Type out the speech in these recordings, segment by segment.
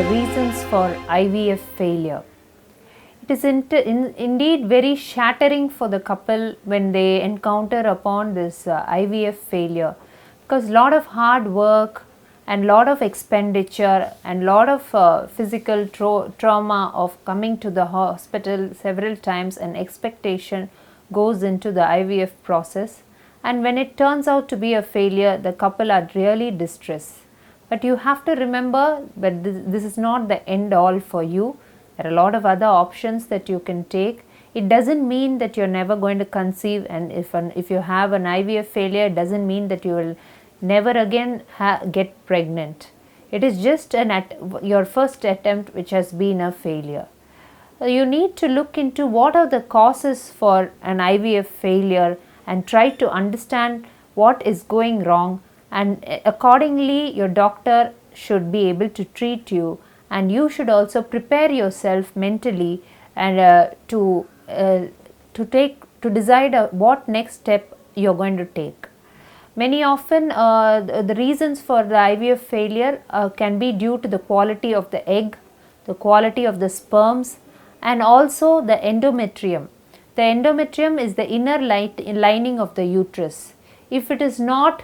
the reasons for IVF failure. It is indeed very shattering for the couple when they encounter upon this IVF failure, because lot of hard work and lot of expenditure and lot of physical trauma of coming to the hospital several times and expectation goes into the IVF process, and when it turns out to be a failure, the couple are really distressed. But you have to remember that this is not the end all for you. There are a lot of other options that you can take. It doesn't mean that you're never going to conceive, and if you have an IVF failure, it doesn't mean that you will never again get pregnant. It is just your first attempt which has been a failure. You need to look into what are the causes for an IVF failure and try to understand what is going wrong, and accordingly your doctor should be able to treat you, and you should also prepare yourself mentally and to decide what next step you're going to take. Many often the reasons for the IVF failure can be due to the quality of the egg, the quality of the sperms, and also the endometrium. The endometrium is the inner lining of the uterus. If it is not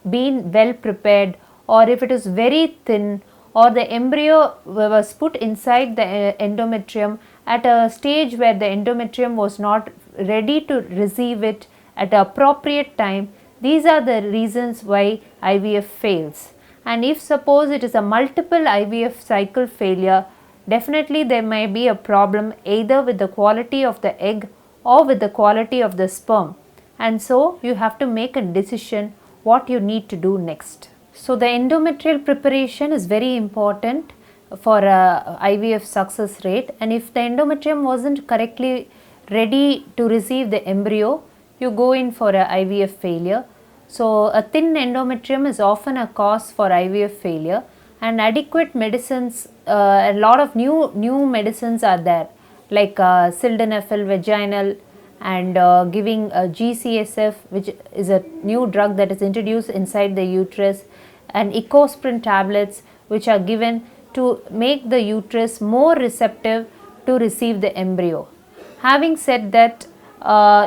been well prepared, or if it is very thin, or the embryo was put inside the endometrium at a stage where the endometrium was not ready to receive it at the appropriate time, these are the reasons why IVF fails. And if suppose it is a multiple IVF cycle failure, definitely there may be a problem either with the quality of the egg or with the quality of the sperm, and so you have to make a decision what you need to do next. So the endometrial preparation is very important for IVF success rate, and if the endometrium wasn't correctly ready to receive the embryo, you go in for a IVF failure. So a thin endometrium is often a cause for IVF failure, and adequate medicines, a lot of new medicines are there, like sildenafil vaginal, and giving GCSF, which is a new drug that is introduced inside the uterus, and ecosprin tablets, which are given to make the uterus more receptive to receive the embryo. Having said that,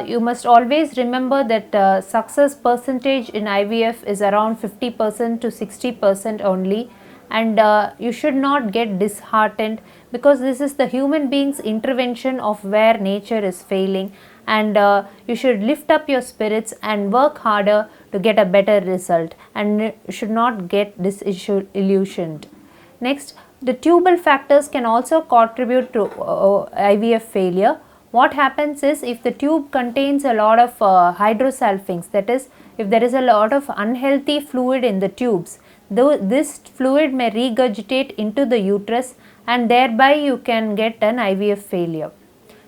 you must always remember that success percentage in IVF is around 50% to 60% only, and you should not get disheartened, because this is the human being's intervention of where nature is failing, and you should lift up your spirits and work harder to get a better result, and you should not get disillusioned. Next, the tubal factors can also contribute to IVF failure. What happens is, if the tube contains a lot of hydrosalpinx, that is, if there is a lot of unhealthy fluid in the tubes, this fluid may regurgitate into the uterus, and thereby you can get an IVF failure.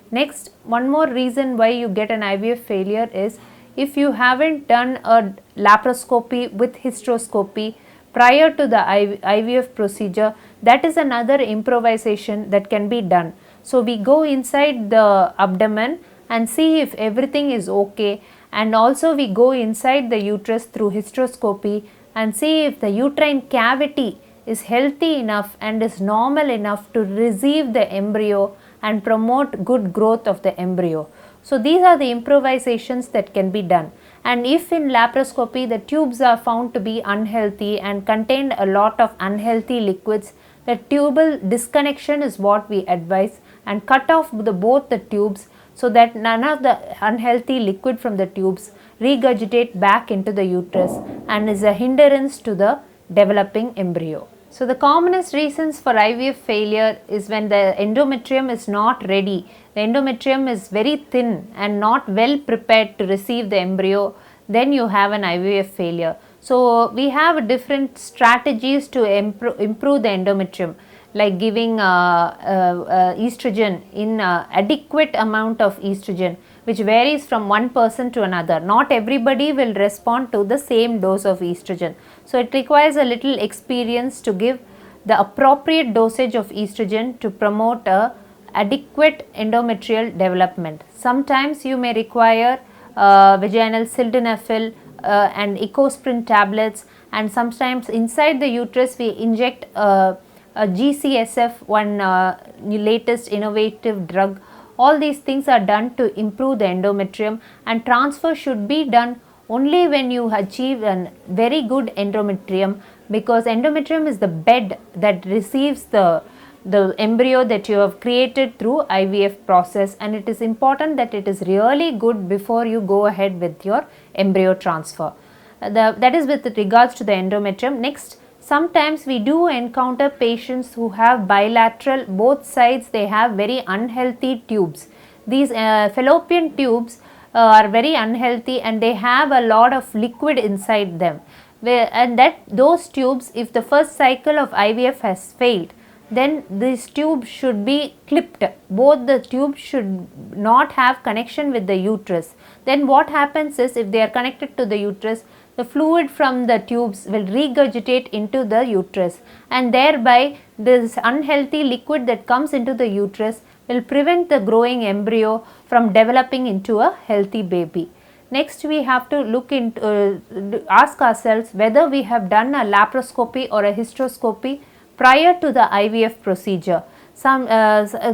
Next, one more reason why you get an IVF failure is if you haven't done a laparoscopy with hysteroscopy prior to the IVF procedure. That is another improvisation that can be done. So we go inside the abdomen and see if everything is okay, and also we go inside the uterus through hysteroscopy and see if the uterine cavity is healthy enough and is normal enough to receive the embryo and promote good growth of the embryo. So these are the improvisations that can be done. And if in laparoscopy the tubes are found to be unhealthy and contain a lot of unhealthy liquids, the tubal disconnection is what we advise, and cut off both the tubes so that none of the unhealthy liquid from the tubes regurgitate back into the uterus and is a hindrance to the developing embryo. So the commonest reasons for IVF failure is when the endometrium is not ready. The endometrium is very thin and not well prepared to receive the embryo, then you have an IVF failure. So we have different strategies to improve the endometrium, like giving estrogen in adequate amount of estrogen, which varies from one person to another. Not everybody will respond to the same dose of estrogen. So it requires a little experience to give the appropriate dosage of estrogen to promote a adequate endometrial development. Sometimes you may require vaginal sildenafil and ecosprin tablets, and sometimes inside the uterus we inject GCSF, one latest innovative drug. All these things are done to improve the endometrium, and transfer should be done only when you achieve a very good endometrium, because endometrium is the bed that receives the embryo that you have created through IVF process, and it is important that it is really good before you go ahead with your embryo transfer. That is with regards to the endometrium. Next, sometimes we do encounter patients who have bilateral, both sides they have very unhealthy tubes. These fallopian tubes are very unhealthy and they have a lot of liquid inside them. And that those tubes, if the first cycle of IVF has failed, then this tube should be clipped. Both the tubes should not have connection with the uterus. Then what happens is, if they are connected to the uterus, the fluid from the tubes will regurgitate into the uterus, and thereby this unhealthy liquid that comes into the uterus will prevent the growing embryo from developing into a healthy baby. Next, we have to look into ask ourselves whether we have done a laparoscopy or a hysteroscopy prior to the IVF procedure.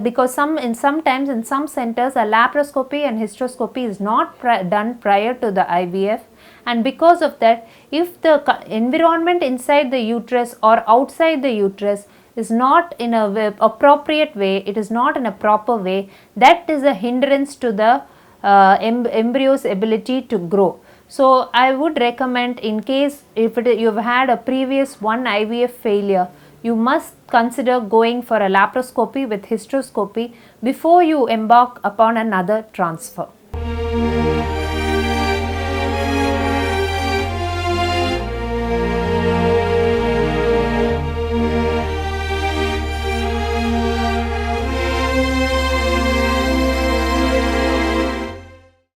Because sometimes in some centers a laparoscopy and hysteroscopy is not done prior to the IVF, and because of that, if the environment inside the uterus or outside the uterus is not in a appropriate way, it is not in a proper way, that is a hindrance to the embryo's ability to grow. So I would recommend, in case if you've had a previous one IVF failure, you must consider going for a laparoscopy with hysteroscopy before you embark upon another transfer.